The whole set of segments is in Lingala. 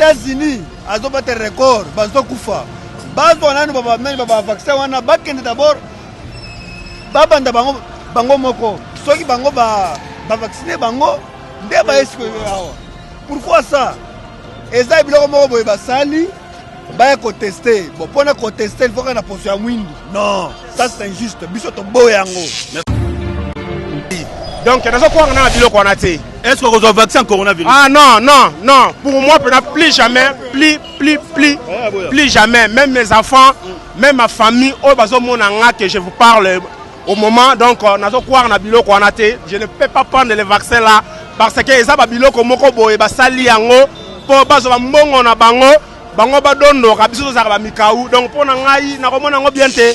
États-Unis azo battre record bazo kufa bazo nani baba vaccin wana bakende d'abord babanda bango moko soki bango ba vacciner bango nde ba esiko yawa. Pourquoi ça? Eza biloko moko boye basali ba contester bon pona contester il faut que na position mwindu. Non, ça c'est injuste. Biso to boyango. Donc nazo kwa na biloko wana te. Est-ce que vous avez vaccin coronavirus? Ah non, non, non. Pour moi, plus jamais, plus jamais. Même mes enfants, même ma famille, que je vous parle au moment. Donc, je ne peux pas prendre les vaccins là. Parce que les biloko moko et basali yango pour bazo mbongo na bango bango badondo kabiso za mikau. Donc pour ngai na komona ngo bien te.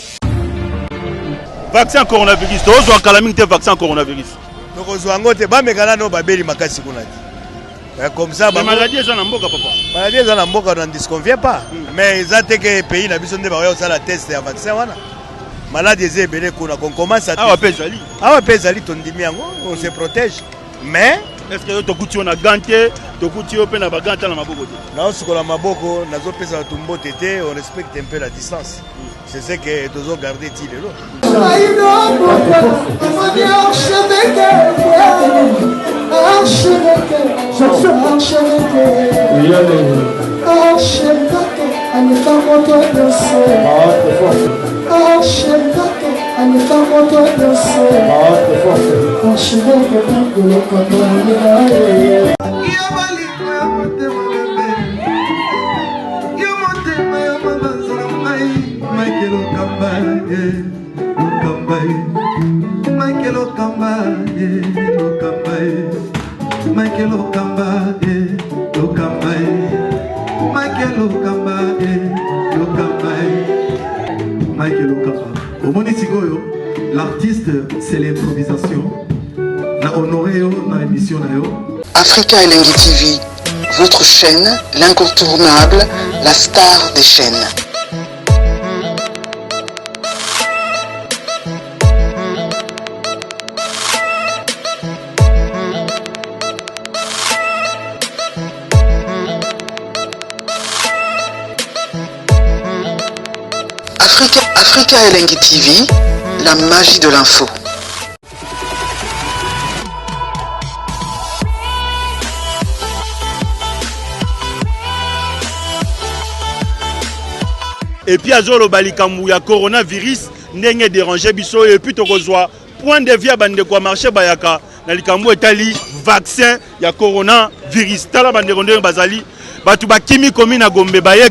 Vaccin coronavirus. Ozo akalamite vaccin coronavirus. Donc Zwangote ba megala no babeli makasi kuna dit. Comme ça ba maladie za na mboka papa. Maladie za na mboka on ne disconvient pas. Mais ça te que pays na biso nde ba yo sala test ya vaccin wana. Maladie ze belé kuna qu'on commence à ah pezali. Ah pezali tondimi yango on se protège. Mais est-ce que to kuti on a ganté, to kuti open na baganta na maboko te. Na osiko la maboko nazo pesa tumbo tété, on respecte un peu la distance. C'est ce que tu dois garder ti lelo. L'artiste, c'est l'improvisation. Na honoré na émission na yo. Africa Elengi TV, votre chaîne, l'incontournable, la star des chaînes. Africa Elengi TV, la magie de l'info. Et puis azolo balikambu ya coronavirus ndenge déranger biso et puis tokozwa point de vue bande kwa marché bayaka na likambu etali vaccin ya coronavirus tala bande ndenge bazali batu bakimi komi na Gombe baye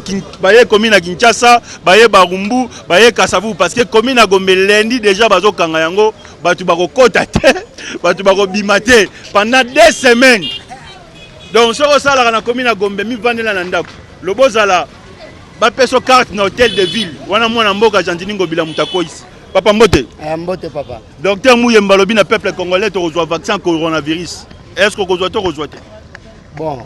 komi na Kinshasa baye Barumbu baye Kasavu parce que komi na Gombe lundi déjà bazo kanga yango batu bakokota te batu bakobima te pendant 2 semaines. Donc soko sala na komi na Gombe mi vandela na ndako lobozala ba peso carte na hôtel de ville wana mwana mboka Jantiningo bila mutakoisi papa mbote mbote papa docteur Mouyemba lobi na peuple congolais to reçoit vaccin coronavirus est-ce que ko reçoit bon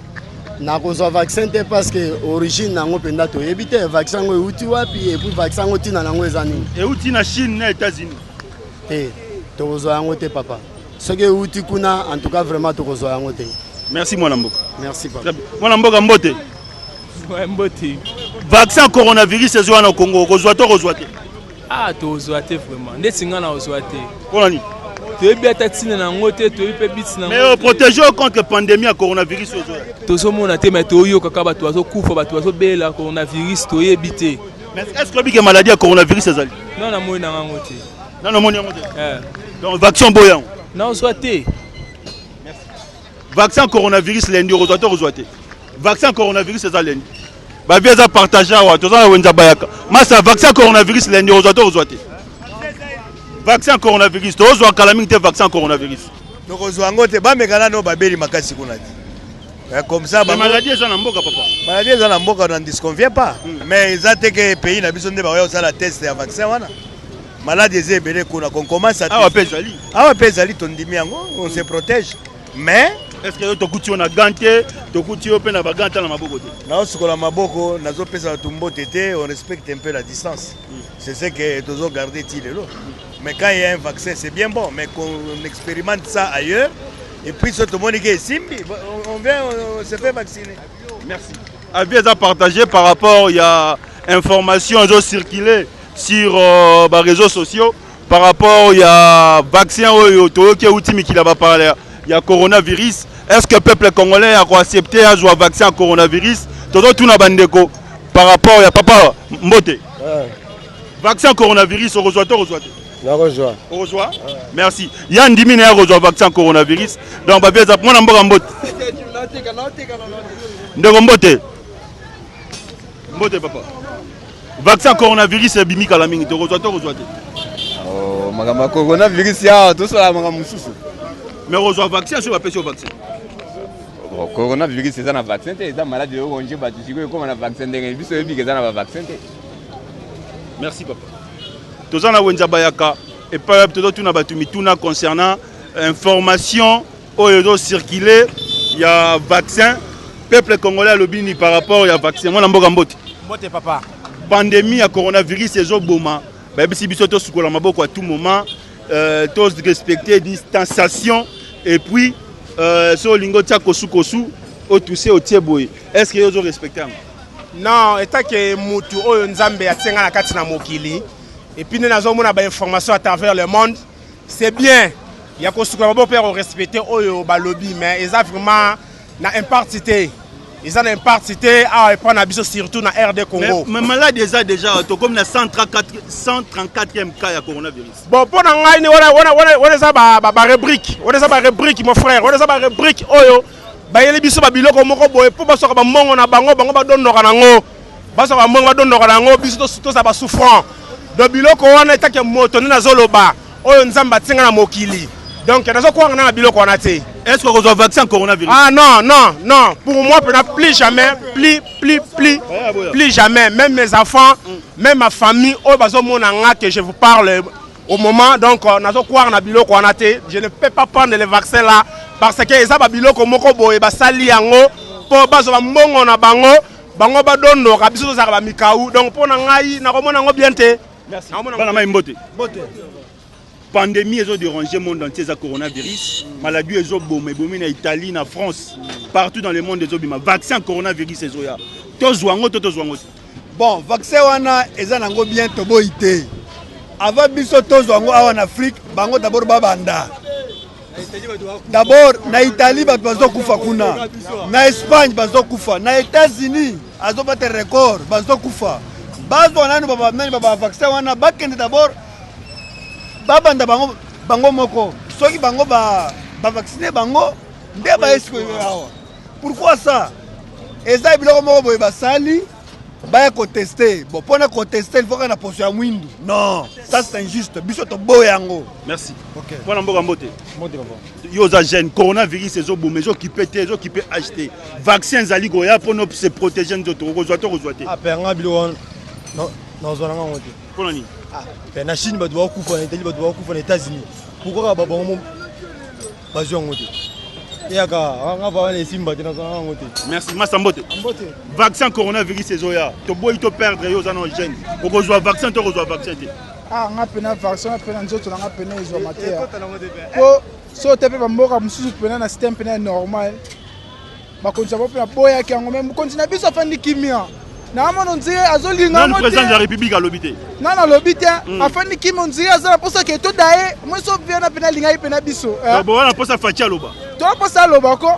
na kozwa vaccin te parce que origine nango penda to ebite vaccin ngo uti wapi et puis vaccin ngo tina nango ezani et uti na Chine na États-Unis to kozwa yango te papa ce que uti kuna en tout cas vraiment to kozwa yango te. Merci mwana mboka. Merci papa mwana mboka mbote mbote vaccin coronavirus ezwa na Congo kozwa te ah to kozwa te vraiment ndetinga na kozwa te pona ni mais protéger contre pandémie à coronavirus. Mais est-ce que la maladie à coronavirus est non, non, donc vaccin boyan. Non, soit vaccin coronavirus lundi vaccin coronavirus est lundi. Ba visa partager wa toza wenza bayaka. Masa vaccin coronavirus lundi vaccin coronavirus, tu as calamité vaccin coronavirus. Donc aux angote ba megala no babeli makasi kuna dit. Comme ça ba maladie za na mboka papa. Maladie za na mboka on ne disconvient pas. Mais ça te que pays na biso nde ba yo sala test ya vaccin wana. Maladie ze belé kuna qu'on commence à ah pezali. Ah pezali tondimi yango on se protège. Mais est-ce que to kuti on a ganté, to kuti open na baganta na maboko te. Na osiko la maboko nazo pesa tumbo tété, on respecte un peu la distance. C'est ce que tu dois garder ti lelo. Mais quand il y a un vaccin, c'est bien bon. Mais qu'on expérimente ça ailleurs, et puis tout le monde est simbi, on vient, on se fait vacciner. Merci. avis à partager par rapport il y a information ont circulé sur les réseaux sociaux par rapport il y a vaccin qui a parlé il y a coronavirus. Est-ce que le peuple congolais a accepté à jouer vaccin coronavirus? Tout na bandeko par rapport il y a papa Mbote. Vaccin coronavirus on reçoit. On reçoit. Merci. Il y a un 10 000 euros de vaccin coronavirus. Donc, je vais vous dire Mbote. Mbote, papa. Vaccin coronavirus, c'est bimi kalaming. Tu reçois. Oh, magama coronavirus, ya, tout ça, magama mususu. Mais reçoit vaccin, sur la pression vaccin. Coronavirus, c'est un vaccin. C'est un malade de orange, comme un vaccin. C'est un vaccin. Merci, papa. Tous en avons Bayaka et pas tout na batumi tout na concernant information au circulé il y a vaccin peuple congolais lobini par rapport il y a vaccin moi mboka mbote papa pandémie à coronavirus et zoboma ba bisi biso to sukola maboko à tout moment tous respecter distanciation et puis so lingo tia kosu au touser au tieboy est-ce que yo respecter non état que mutu oyo nzambe atenga na kati na mokili. Et puis nous avons des informations à travers le monde. C'est bien. Il y a des gens respecter le lobby, mais ils ont vraiment une impartité. Ils ont une impartité à prendre surtout dans RD Congo. Mais malade déjà, comme le 134e cas de coronavirus. Bon, pour nous, on a des rubriques. On a des rubriques, mon frère. On a des rubriques. Il y a des gens qui ont des rubriques. Pour que les souffrants. Donc biloko wana etake moto na zoloba oyo nzamba tinga na mokili donc nazo kwa na biloko wana te. Est-ce que vous avez vaccin coronavirus? Ah non pour moi plus jamais plus jamais même mes enfants même ma famille oyo bazo mona nga que je vous parle au moment donc nazo kwa na biloko wana te. Je ne peux pas prendre les vaccins là parce que eza ba biloko moko boye basali yango po bazo ba mbongo na bango ba dondo ka biso za ba mikau donc pour na ngai na komona ngo bien te. Merci. Pandémie est dérangé le monde entier à coronavirus. Maladie est bombé en Italie, en France, partout dans le monde des obima. Vaccin coronavirus est là. Bon, vaccin wana eza nango bien toboité. Avant biso tozwango en Afrique, bango d'abord babanda. D'abord na Italie bazo kufa kuna. Na Espagne bazo kufa, na États-Unis azo battre record bazo kufa. Bazo nanu baba vaccin wana bakende d'abord babanda bango moko soki bango ba vacciner bango nde ba esiko yawa. Pourquoi ça? Eza biloko moko boye basali ba ko tester. Bon pour na ko tester il faut qu'on a posé à mwindu. Non, ça c'est injuste. Biso to boyango. Merci. OK. Voilà mboka mbote. Yo za jeune coronavirus ezo bomé zo qui peut acheter. Vaccin zali goya pour nous se protéger nzoto rezoiter. Ah penga biloko non zona ngote. Pour nani? Ah, na Chine badoit kufa na Italie badoit kufa na États-Unis. Pourquoi ba bango bazwa ngote? Yaka nga va les simba tena zona ngote. Merci Massambote. Mbote. Vaccin coronavirus ezoya. To boy to perdre yo za no jeune. Ko rezoa vaccin to rezoa vaccin te. Ah nga pena vaccin pena nzoto nga pena ezo matea. Ko so tepe ba mboka mususu pena na système pena normal. Ba konza ba pena boya ki ngo même kontina biso afandi kimia. Na mono nzire azolinga mote. Non président de la République à l'obité. Non non l'obité afandi kimia nzire azala posa ke to dae moi so viana pena linga pena biso. Bon wana posa fatia loba. To posa loba ko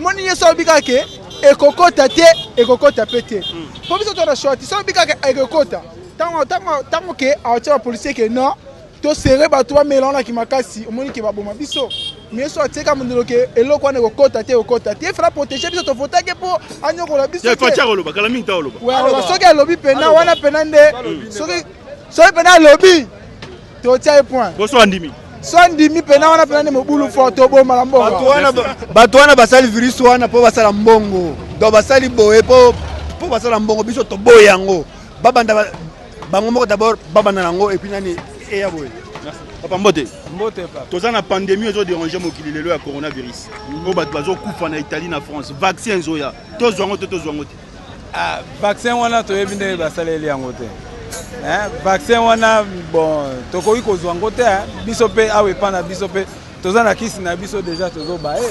moni yeso bika ke ekokota te ekokota pete. Po biso to na short so bika ke ekokota. Tango ke aotia policier ke non to serrer bato ba melona ki makasi omoni ke baboma biso mais so ateka mondelo ke eloko wana ekokota te fera protéger biso to fota ke po anyokola biso ke fatia loba kala minta loba ouais soki alobi pena wana pena nde soki pena alobi to tia point boso andimi so andimi pena wana pena nde mobulu fort to bomba la mbongo bato wana basali virus wana po basala mbongo do basali boye po basala mbongo biso to boyango babanda bango moko d'abord babanda nango et puis nani eya boye. Merci. Papa Mbote. Mbote papa. Toza na pandémie ezo déranger mokili lelo ya coronavirus. O bato bazo kufa na Italie na France. Vaccin zoya. Tozwango te. Ah vaccin wana toyebi nde basaleli yango te. Vaccin wana bon tokoki kozwango te biso pe awe pana biso pe toza na kisi na biso déjà tozo bae.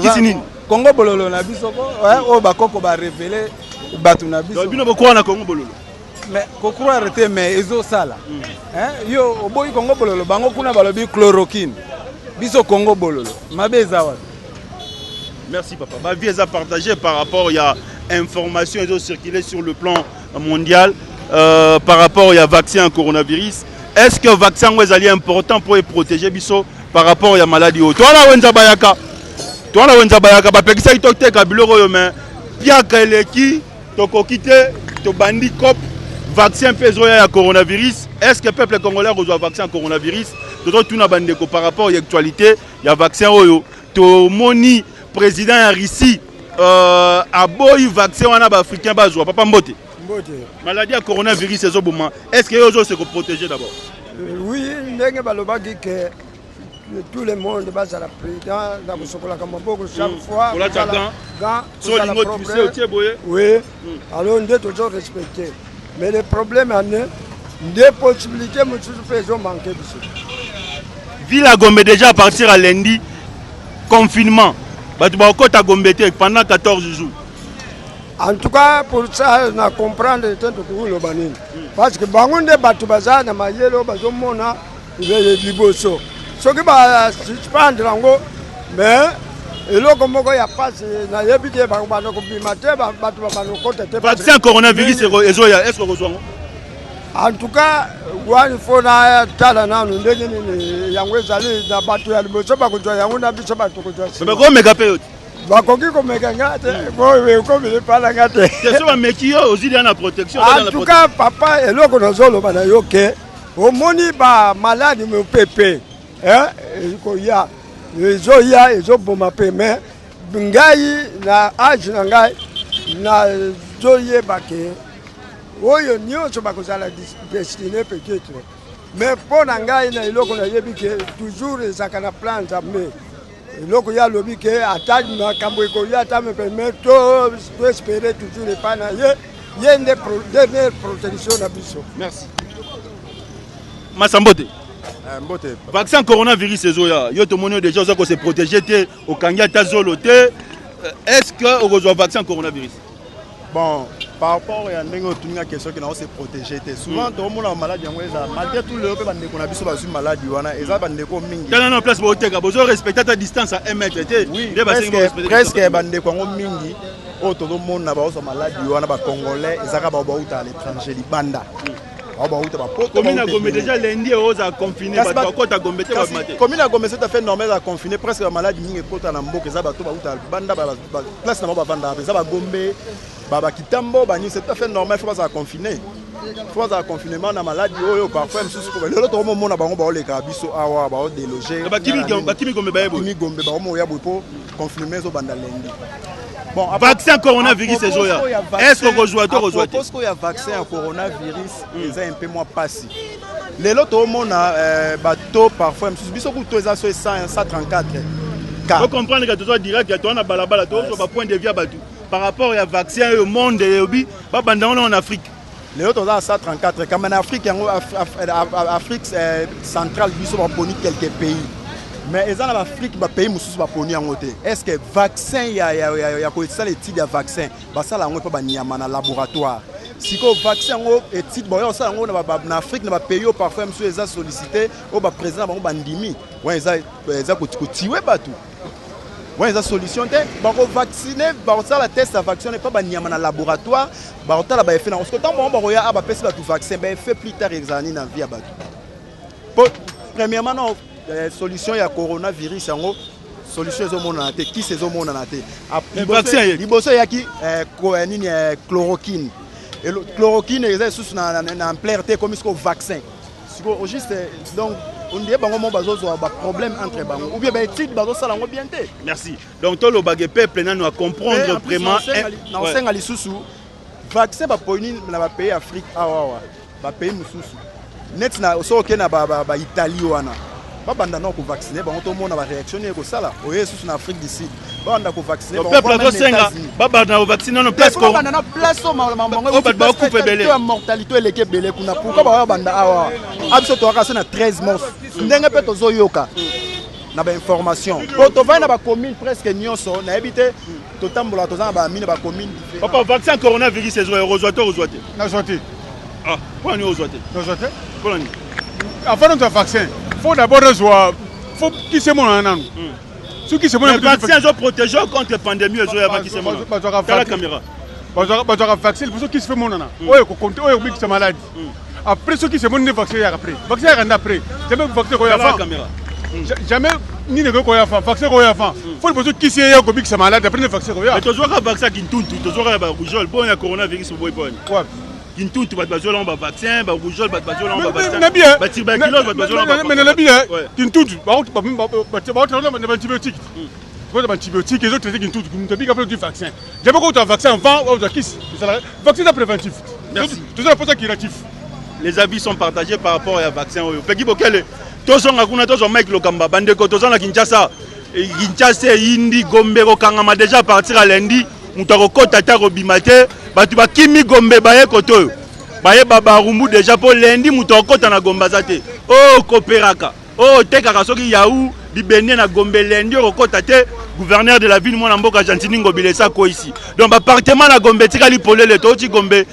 Kisi nini? Congo bololo na biso ko o bakoko ba révéler batu na biso. Bino bokwa na Congo bololo. Mais ko croire te mais ezo sala. Yo oboyi Congo bololo bango kuna balobi chloroquine. Biso Congo bololo. Mabe ezawa. Merci papa. Ma vie est à partager par rapport il y a information et circulé sur le plan mondial par rapport il y a vaccin coronavirus. Est-ce que le vaccin est important pour protéger biso par rapport à la maladie? Toi là wenza bayaka. Toi là wenza bayaka ba pekisa itote ka biloko yo mais piaka eleki toko kite to bandi cop vaccin peso ya coronavirus. Est-ce que le peuple congolais reçoit vaccin coronavirus? Toto tuna bandeko par rapport à l'actualité, il y a vaccin oyo. To moni président en Russie a boy vaccin wana ba africain bazwa papa mbote. Maladie à coronavirus c'est au moment. Est-ce que les autres se protéger d'abord? Oui, ndenge balobaki que tout le monde va à la président dans le chocolat comme beaucoup chaque fois. Pour la gant, sur le mot tu sais au tiers boye. Oui. Alors on doit toujours respecter. Mais le problème en est des possibilités nous faisons manquer dessus. Ville à Gombe déjà à partir à lundi confinement. Batu ba okota Gombe pendant 14 jours. En tout cas, pour ça, on a compris le temps de le banine. Parce que bangonde batu baza na mayelo bazo mona liboso. Ce qui va suspendre ngo mais eloko moko ya passe na yebite ba bano ko bimate batu ba bano kota te. Vaccin coronavirus ezo ya est-ce que rejoindre? En tout cas, il faut na tala na ndenge ni yango ezali na batu ya liboso ba kujwa yango na biso batu kujwa. Mais ko mega pe bakoki komeka ngate boye komile pala ngate teso ba meki yo ozili na protection en tout cas papa eloko nazoloba na yo ke omoni ba malade me pepe ko ya ezo boma pe mais ngai na age na ngai na zoyeba ke oyo nyonso bakozala destiné peut-être mais pour na ngai na eloko na yebi ke toujours ezaka na plan nzambe eloko ya lobi ke attaque makambo ekoya ata me permettre to espérer toujours les pana ye nde dernière protection na biso. Merci. Masambote. Mbote. Vaccin coronavirus ezoya yo to monio déjà ça ko se protéger te au kanga ta zolo te. Est-ce que on reçoit vaccin coronavirus? Bon, par rapport à une question qui n'a se protéger, souvent tout le monde a maladie, malgré tout le monde a une maladie, non, place pour te besoin respecter ta distance à 1 mètre. Oui, presque bandeko mingi, tout le monde a une maladie, congolais, ils ont à l'étranger, banda. Commune à Gombe déjà lundi aux a confiné commune à Gombe c'est tout à fait normal à confiner presque la maladie ni ekota na mboka za bato ba banda place na ba banda za ba Gombe baba kitambo bani c'est tout à fait normal faut pas à confiner faut pas à confinement na maladie oyo parfois même sous le autre moment na bango ba le ka biso awa ba déloger ba kimi Gombe ba yebo kimi Gombe ba mo ya bo confiner zo banda lundi. Bon, vaccin coronavirus c'est joya. Est-ce que rejoint to rejoint? Parce qu'il y a vaccin à coronavirus, ils ont un peu moins passé. Les autres au monde bateau parfois même biso ku to eza so 134. Faut comprendre que tu dois direct que tu as balabala to so ba point de vue batu. Par rapport au vaccin au monde obi ba banda en Afrique. Les autres ont 134 comme en Afrique Afrique centrale biso ba poni quelques pays. Mais ils ont l'Afrique, les pays mususu ba poni en côté. Est-ce que vaccin ya ko ça l'étude ya vaccin, ba ça la on pas ba niama na laboratoire. Si ko vaccin o étude ba ça on na Afrique na pays parfois monsieur ils ont sollicité au ba président ba ndimi. Ouais ils ont ko tiwe batu. Ouais ils ont solution té ba ko vacciner ba ça la test à vaccin n'est pas ba niama na laboratoire, ba ta la ba effet na parce que tant ba roya ba pesa tout vaccin ba effet plus tard examiner na vie batu. Premièrement non solution ya coronavirus yango solution zo mona te qui se zo mona na te vaccin liboso ya ki nini chloroquine et le chloroquine est sous na en plein te comme ce vaccin siko juste donc on dit bango mo bazo zo ba problème entre bango ou bien ba étude bazo sala ngo bien te. Merci. Donc to lo bagé peuple na no comprendre vraiment na senga lisusu vaccin ba poni na ba pays Afrique awa ba pays mususu net na so ke na ba Italie wana banda non ko vacciner ba on monde va réactionner ko ça là oye sous en Afrique du Sud banda ko vacciner ba peuple senga banda ko vacciner non place ko banda na place o mamango ba couper belé mortalité eleke belé kuna pourquoi ba banda awa abiso to aka na 13 morts ndenge pe to zoyoka na information. Po to va na ba commune presque nyonso na habité to tambola to za ba mine ba commune. Papa vaccin coronavirus ezo rezoite rezoite. Na zoite. Ah, pour nous rezoite. Na zoite. Pour nous. Avant de vaccin, faut d'abord rezoa faut qui c'est mon nan. Ceux qui c'est mon vaccin zo protéger contre pandémie ezo ya qui c'est mon. La caméra. Bazara vaccin pour ceux qui se fait mon nan. Oyo ko compter oyo big maladie. Après ceux qui se montent vaccin après. Vaccin après. Jamais vaccin ko ya fa. Jamais ni ne ko ya fa. Vaccin ko ya fa. Faut le qui c'est ya ko big ça malade après le vaccin ko ya. Mais toujours un vaccin qui tuntu, toujours un rougeole, bon ya coronavirus boy boy. Ouais. Qui tuntu ba bazolo on ba vaccin, ba rougeole ba bazolo on ba vaccin. Mais bien. Ba tuberculose ba bazolo on ba. Mais le bien. Qui tuntu, ba antibiotique. Quoi d'antibiotiques les autres qui tuntu, qui ne pas du vaccin. Jamais ko un vaccin avant ou de kiss. Vaccin préventif. Merci. Tout ça pour ça qui réactif. Les avis sont partagés par rapport au vaccin. Peki Bokele, tozonga kuna tozo Mike Lokamba, bandeko tozonga Kinshasa, Kinshasa Indi Gombe Kangama déjà partir à lundi, mutako kota ta robimate, batu ba kimi Gombe baye koto. Baye baba rumbu déjà pour lundi mutako kota na Gomba zate. Oh Koperaka. Oh tekaka soki yaou bibende na Gombe lundi okota te gouverneur de la ville mwana mboka Gentini Ngobilesa ko ici. Donc appartement na Gombe tikali polele toti Gombe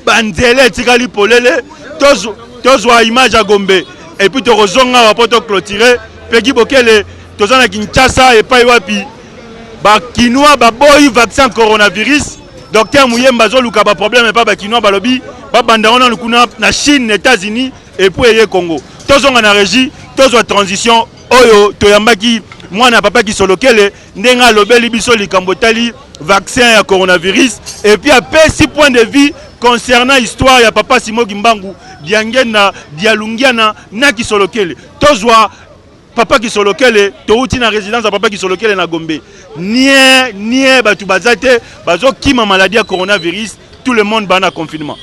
banzele tikali polele tozwa image à Gombe et puis tozonga wa poto clôturer Peki Bokele tozana Kinshasa et pas wapi ba kinwa ba boy vaccin coronavirus docteur Muyemba zo luka ba problème et pas ba kinwa ba lobby ba banda ona lukuna na Chine États-Unis et puis ye Congo tozonga na régie tozwa transition oyo toyambaki mwana papa qui solokele ndenga lobeli biso likambo tali vaccin ya coronavirus et puis après 6 points de vue concernant l'histoire ya papa Simo Gimbangu diangena dialungiana na kisolokele tozwa papa kisolokele touti na résidence ya papa kisolokele na Gombe nie batu bazate bazo kima maladie ya coronavirus tout le monde bana confinement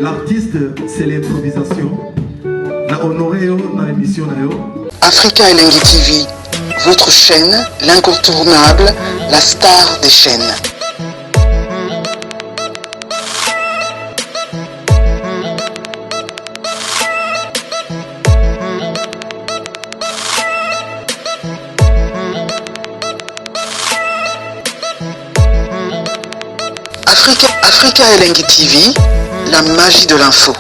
L'artiste, c'est l'improvisation. Na honoré dans l'émission. Africa Elengi TV, votre chaîne, l'incontournable, la star des chaînes. Africa Elengi TV, la magie de l'info.